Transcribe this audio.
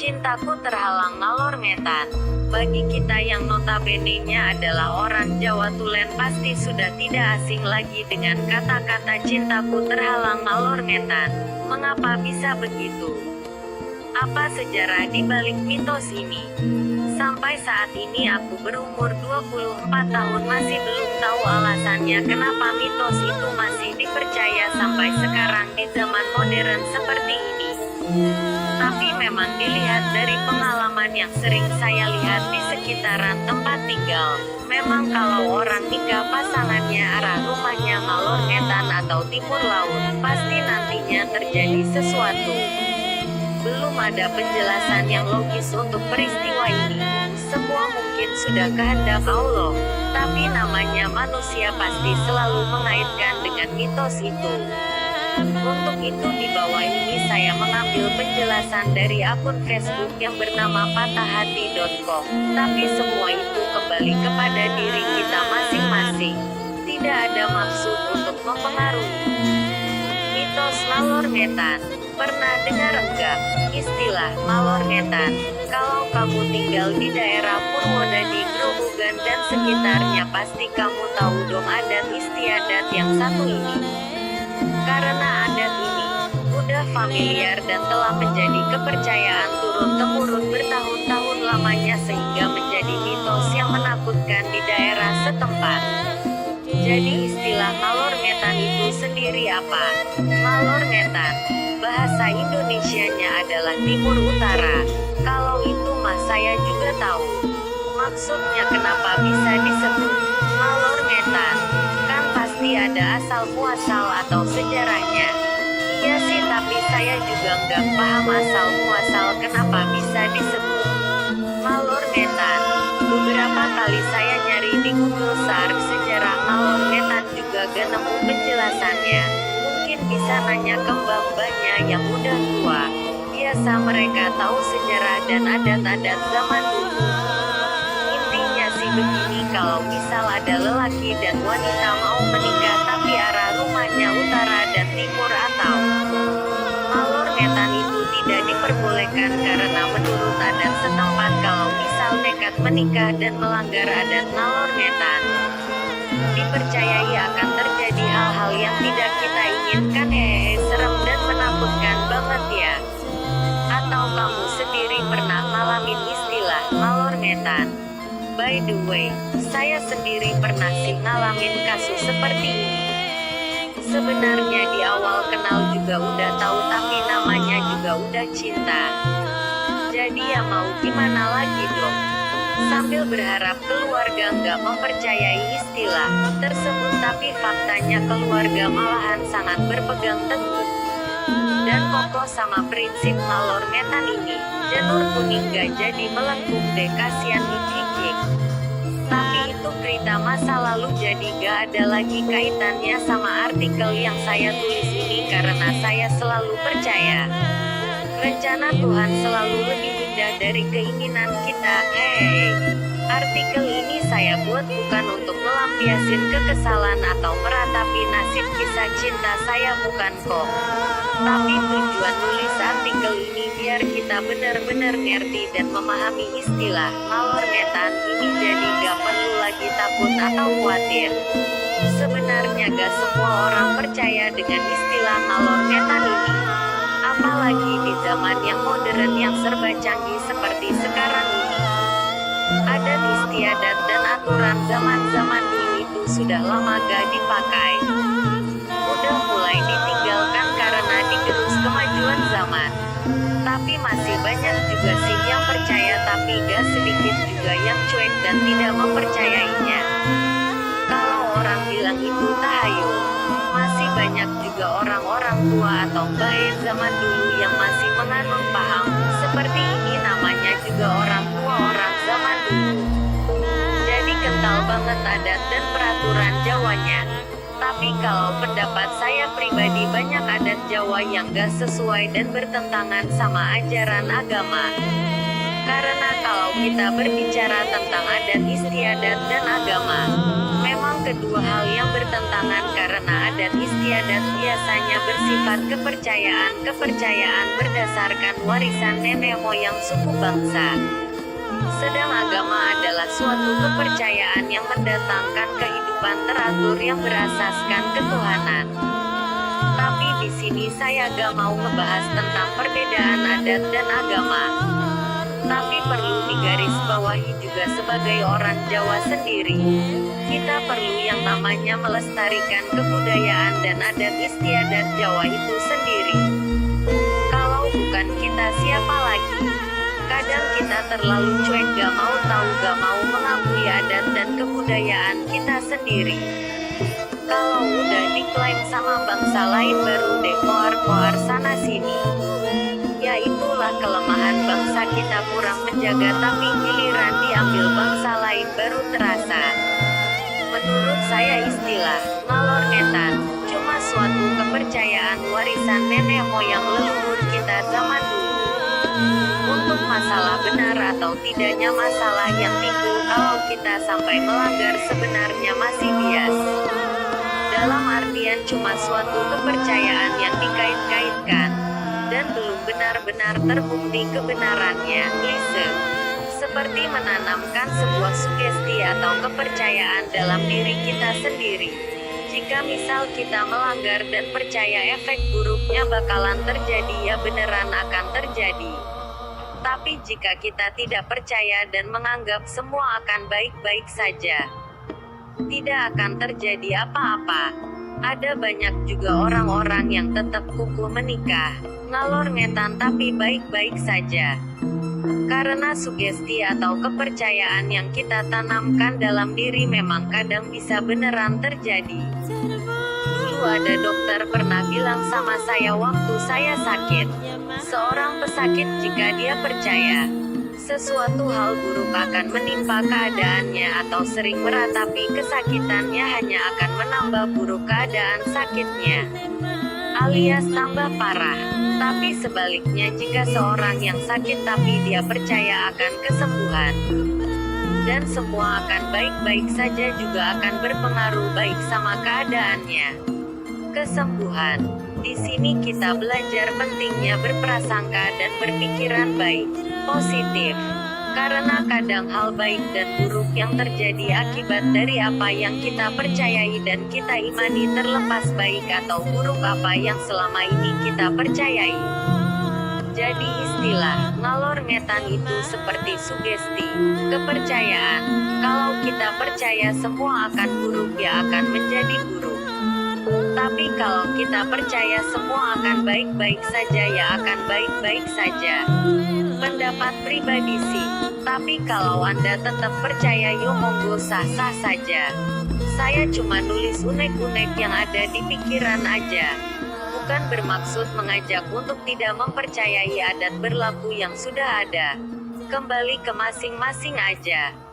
Cintaku terhalang ngalor ngetan. Bagi kita yang notabene-nya adalah orang Jawa Tulen pasti sudah tidak asing lagi dengan kata-kata cintaku terhalang ngalor ngetan. Mengapa bisa begitu? Apa sejarah di balik mitos ini? Sampai saat ini aku berumur 24 tahun masih belum tahu alasannya kenapa mitos itu masih dipercaya sampai sekarang di zaman modern seperti ini. Tapi memang dilihat dari pengalaman yang sering saya lihat di sekitaran tempat tinggal, memang kalau orang nikah pasangannya arah rumahnya ngalor ngetan atau timur laut, pasti nantinya terjadi sesuatu. Belum ada penjelasan yang logis untuk peristiwa ini. Semua mungkin sudah kehendak Allah, tapi namanya manusia pasti selalu mengaitkan dengan mitos itu. Untuk itu di bawah ini saya mengambil penjelasan dari akun Facebook yang bernama patahhati.com. Tapi semua itu kembali kepada diri kita masing-masing. Tidak ada maksud untuk mempengaruhi. Mitos ngalor ngetan. Pernah dengar enggak istilah ngalor ngetan? Kalau kamu tinggal di daerah Purwodadi, Grobogan dan sekitarnya pasti kamu tahu dong adat istiadat yang satu ini. Karena adat ini udah familiar dan telah menjadi kepercayaan turun-temurun bertahun-tahun lamanya sehingga menjadi mitos yang menakutkan di daerah setempat. Jadi istilah ngalor ngetan itu sendiri apa? Ngalor ngetan, bahasa Indonesianya adalah timur utara. Kalau itu mah saya juga tahu. Maksudnya kenapa bisa disebut ngalor ngetan? Kan pasti ada asal muasal atau sejarahnya. Iya sih, tapi saya juga nggak paham asal muasal kenapa bisa disebut ngalor ngetan. Beberapa kali saya nyari di Google search sejarah ngalor ngetan juga gak nemu penjelasannya. Mungkin bisa nanya ke mbak-mbaknya yang udah tua. Biasa mereka tahu sejarah dan adat-adat zaman dulu. Intinya sih begini, kalau misal ada lelaki dan wanita mau menikah tapi arah rumahnya utara dan timur atau ngalor ngetan itu tidak diperbolehkan karena menurut adat setempat kalau misal nekat menikah dan melanggar adat ngalor ngetan, dipercayai akan terjadi hal-hal yang tidak kita inginkan. Serem dan menakutkan banget ya. Atau kamu sendiri pernah ngalamin istilah ngalor ngetan? By the way, saya sendiri pernah sih ngalamin kasus seperti ini. Sebenarnya di awal kenal juga udah tahu tapi namanya juga udah cinta. Jadi ya mau gimana lagi dong. Sambil berharap keluarga nggak mempercayai istilah tersebut, tapi faktanya keluarga malahan sangat berpegang teguh dan kokoh sama prinsip ngalor ngetan ini. Janur kuning gak jadi melengkung deh, kasihan hik-hik. Tapi itu cerita masa lalu, jadi gak ada lagi kaitannya sama artikel yang saya tulis ini karena saya selalu percaya rencana Tuhan selalu lebih indah dari keinginan kita. Artikel ini saya buat bukan untuk melampiaskan kekesalan atau meratapi nasib kisah cinta saya, bukan kok. Tapi tujuan nulis artikel ini biar kita benar-benar ngerti dan memahami istilah ngalor ngetan ini, jadi gak perlu lagi takut atau khawatir. Sebenarnya gak semua orang percaya dengan istilah ngalor ngetan ini. Apalagi di zaman yang modern yang serba canggih seperti sekarang ini. Adat istiadat dan aturan zaman-zaman dulu itu sudah lama gak dipakai. Udah mulai ditinggalkan karena digerus kemajuan zaman. Tapi masih banyak juga sih yang percaya, tapi gak sedikit juga yang cuek dan tidak mempercayainya. Kalau orang bilang itu tahayul, masih banyak juga orang-orang tua atau mbah zaman dulu yang masih menganut paham seperti ini, namanya juga orang tua orang zaman dulu. Jadi kental banget adat dan peraturan Jawanya. Tapi kalau pendapat saya pribadi, banyak adat Jawa yang gak sesuai dan bertentangan sama ajaran agama. Karena kalau kita berbicara tentang adat istiadat dan agama, memang kedua hal yang bertentangan karena adat istiadat biasanya bersifat kepercayaan berdasarkan warisan nenek moyang suku bangsa. Sedang agama adalah suatu kepercayaan yang mendatangkan kehidupan teratur yang berasaskan ketuhanan. Tapi di sini saya gak mau ngebahas tentang perbedaan adat dan agama. Tapi perlu digarisbawahi juga sebagai orang Jawa sendiri, kita perlu yang namanya melestarikan kebudayaan dan adat istiadat Jawa itu sendiri. Kalau bukan kita siapa lagi? Kadang kita terlalu cuek, gak mau tahu, gak mau mengakui adat dan kebudayaan kita sendiri. Kalau udah diklaim sama bangsa lain baru deh koar-koar sana sini. Ya itulah kelemahan bangsa kita, kurang menjaga, tapi giliran diambil bangsa lain baru terasa. Menurut saya istilah ngalor ngetan cuma suatu kepercayaan warisan nenek moyang leluhur kita zaman dulu. Untuk masalah benar atau tidaknya masalah yang timbul kalau kita sampai melanggar sebenarnya masih bias. Dalam artian cuma suatu kepercayaan yang dikait-kaitkan dan belum benar-benar terbukti kebenarannya, klise. Seperti menanamkan sebuah sugesti atau kepercayaan dalam diri kita sendiri. Jika misal kita melanggar dan percaya efek buruknya bakalan terjadi, ya beneran akan terjadi. Tapi jika kita tidak percaya dan menganggap semua akan baik-baik saja, tidak akan terjadi apa-apa. Ada banyak juga orang-orang yang tetap kukuh menikah, ngalor ngetan tapi baik-baik saja. Karena sugesti atau kepercayaan yang kita tanamkan dalam diri memang kadang bisa beneran terjadi. Dulu ada dokter pernah bilang sama saya waktu saya sakit, seorang pesakit jika dia percaya sesuatu hal buruk akan menimpa keadaannya atau sering meratapi kesakitannya, hanya akan menambah buruk keadaan sakitnya, alias tambah parah. Tapi sebaliknya, jika seorang yang sakit tapi dia percaya akan kesembuhan dan semua akan baik-baik saja, juga akan berpengaruh baik sama keadaannya. Kesembuhan. Di sini kita belajar pentingnya berprasangka dan berpikiran baik, positif. Karena kadang hal baik dan buruk yang terjadi akibat dari apa yang kita percayai dan kita imani, terlepas baik atau buruk apa yang selama ini kita percayai. Jadi istilah ngalor ngetan itu seperti sugesti, kepercayaan. Kalau kita percaya semua akan buruk, ya akan menjadi buruk. Tapi kalau kita percaya semua akan baik-baik saja, ya akan baik-baik saja. Pendapat pribadi sih. Tapi kalau Anda tetap percaya, yo monggo, sah-sah saja. Saya cuma nulis unek-unek yang ada di pikiran aja. Bukan bermaksud mengajak untuk tidak mempercayai adat berlaku yang sudah ada. Kembali ke masing-masing aja.